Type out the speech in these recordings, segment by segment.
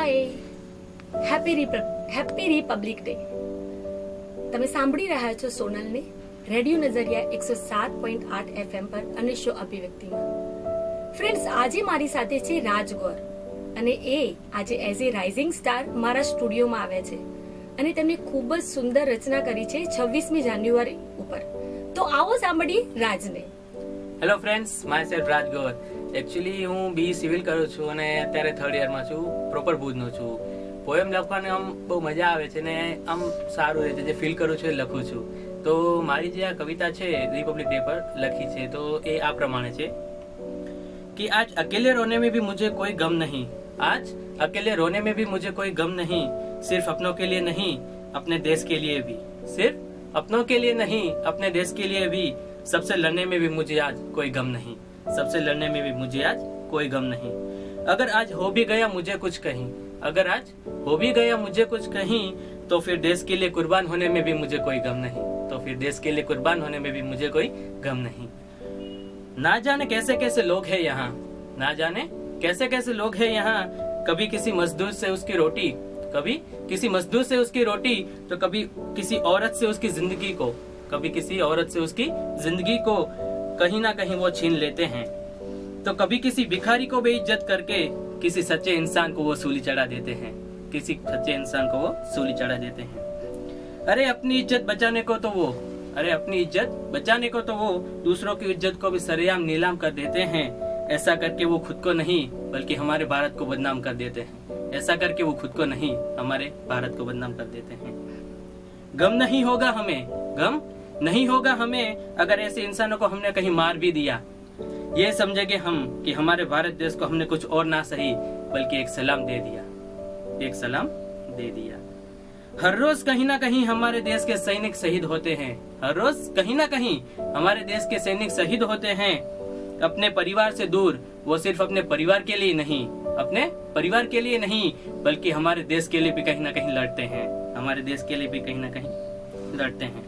હાય, happy Republic day. તમે સાંભળી રહ્યા છો સોનલને રેડિયો નજરિયા 107.8 FM પર અને શો અભિવ્યક્તિમાં. ફ્રેન્ડ્સ, આજે મારી સાથે છે રાજગોર અને એ આજે એઝ એ રાઇઝિંગ સ્ટાર મારા સ્ટુડિયોમાં આવ્યા છે અને તેમણે ખૂબ જ સુંદર રચના કરી છે 26મી જાન્યુઆરી ઉપર. તો આવો સાંભળીએ રાજને. Hello friends, myself Rajgor. Actually હું બી સિવિલ કરું છું અને અત્યારે 3rd યરમાં છું. પ્રોપર ભુજનો છું. પોએમ લખવાની આમ બહુ મજા આવે છે ને આમ સારું રહે છે. જે ફીલ કરું છું એ લખું છું. તો મારી જે આ કવિતા છે રિપબ્લિક ડે પર લખી છે તો એ આ પ્રમાણે છે कि आज अकेले रोने में भी मुझे कोई गम नहीं, आज अकेले रोने में भी मुझे कोई गम नहीं, सिर्फ अपनों के लिए नहीं अपने देश के लिए भी, सिर्फ अपनों के लिए नहीं अपने देश के लिए भी, सबसे लड़ने में भी मुझे आज कोई गम नहीं, सबसे लड़ने में भी मुझे आज कोई गम नहीं. अगर आज हो भी गया मुझे कुछ कहीं, अगर आज हो भी गया मुझे कुछ कहीं, तो फिर देश के लिए कुर्बान होने में भी मुझे कोई गम नहीं, तो फिर देश के लिए कुर्बान होने में भी मुझे कोई गम नहीं. ना जाने कैसे कैसे लोग हैं यहाँ, ना जाने कैसे कैसे लोग हैं यहाँ, कभी किसी मजदूर से उसकी रोटी, कभी किसी मजदूर से उसकी रोटी, तो कभी किसी औरत से उसकी जिंदगी को, कभी किसी औरत से उसकी जिंदगी को कहीं ना कहीं वो छीन लेते हैं. तो कभी किसी भिखारी को बेइज्जत करके किसी सच्चे इंसान को वो सूली चढ़ा देते हैं, किसी सच्चे इंसान को वो सूली चढ़ा देते हैं. अरे अपनी इज्जत बचाने को तो वो, अरे अपनी इज्जत बचाने को तो वो दूसरों की इज्जत को भी सरेआम नीलाम कर देते हैं. ऐसा करके वो खुद को नहीं बल्कि हमारे भारत को बदनाम कर देते हैं. ऐसा करके वो खुद को नहीं हमारे भारत को बदनाम कर देते हैं. गम नहीं होगा हमें, गम नहीं होगा हमें अगर ऐसे इंसानों को हमने कहीं मार भी दिया. ये समझेंगे हम कि हमारे भारत देश को हमने कुछ और ना सही बल्कि एक सलाम दे दिया, एक सलाम दे दिया. हर रोज कहीं ना कहीं हमारे देश के सैनिक शहीद होते हैं, हर रोज कहीं ना कहीं हमारे देश के सैनिक शहीद होते हैं. अपने परिवार से दूर, वो सिर्फ अपने परिवार के लिए नहीं, अपने परिवार के लिए नहीं बल्कि हमारे देश के लिए भी कहीं ना कहीं लड़ते हैं, हमारे देश के लिए भी कहीं ना कहीं लड़ते हैं.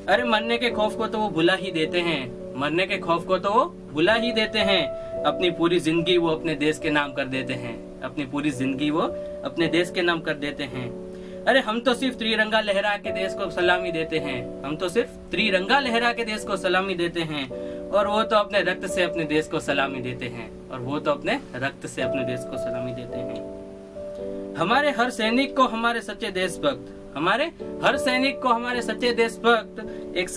अरे मरने के खौफ को तो वो भुला ही देते हैं, मरने के खौफ को तो वो भुला ही देते हैं. अपनी पूरी जिंदगी वो अपने देश के नाम कर देते हैं, अपनी पूरी जिंदगी वो अपने देश के नाम कर देते हैं. अरे हम तो सिर्फ त्रिरंगा लहरा के देश को सलामी देते हैं, हम तो सिर्फ त्रिरंगा लहरा के देश को सलामी देते हैं. और वो तो अपने रक्त से अपने देश को सलामी देते हैं, और वो तो अपने रक्त से अपने देश को सलामी देते हैं. हमारे हर सैनिक को हमारे सच्चे देशभक्त, हमारे हर सैनिक को हमारे सच्चे देशभक्त एक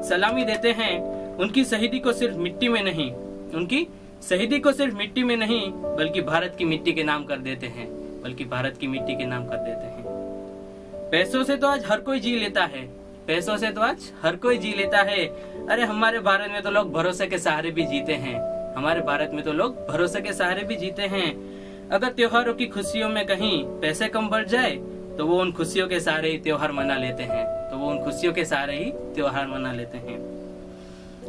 सलामी देते हैं. उनकी शहीदी को सिर्फ मिट्टी में नहीं, उनकी शहीदी को सिर्फ मिट्टी में नहीं बल्कि भारत की मिट्टी के नाम कर देते हैं, बल्कि भारत की मिट्टी के नाम कर देते हैं. पैसों से तो आज हर कोई जी लेता है, पैसों से तो आज हर कोई जी लेता है. अरे हमारे भारत में तो लोग भरोसे के सहारे भी जीते हैं, हमारे भारत में तो लोग भरोसे के सहारे भी जीते हैं. अगर त्योहारों की खुशियों में कहीं पैसे कम बढ़ जाए तो वो उन खुशियों के सहारे ही त्योहार मना लेते हैं, तो वो उन खुशियों के सहारे ही त्योहार मना लेते हैं.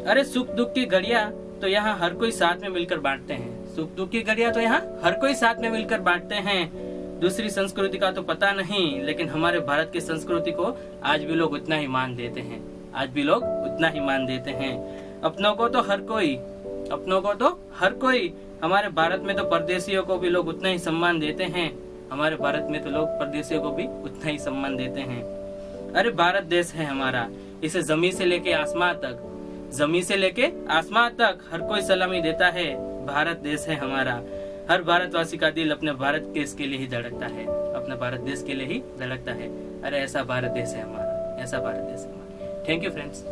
अरे सुख दुख की घड़ियां तो यहाँ हर कोई साथ में मिलकर बांटते हैं, सुख दुख की घड़ियां तो यहाँ हर कोई साथ में मिलकर बांटते हैं. दूसरी संस्कृति का तो पता नहीं लेकिन हमारे भारत की संस्कृति को आज भी लोग उतना ही मान देते हैं, आज भी लोग उतना ही मान देते हैं. अपनों को तो हर कोई, अपनों को तो हर कोई, हमारे भारत में तो परदेशियों को भी लोग उतना ही सम्मान देते हैं, हमारे भारत में तो लोग परदेशियों को भी उतना ही सम्मान देते हैं. अरे भारत देश है हमारा, इसे जमीन से लेके आसमान तक, जमीन से लेके आसमान तक हर कोई सलामी देता है. भारत देश है हमारा, हर भारतवासी का दिल अपने भारत देश के लिए ही धड़कता है, अपने भारत देश के लिए ही धड़कता है. अरे ऐसा भारत देश है हमारा, ऐसा भारत देश है हमारा. Thank you friends.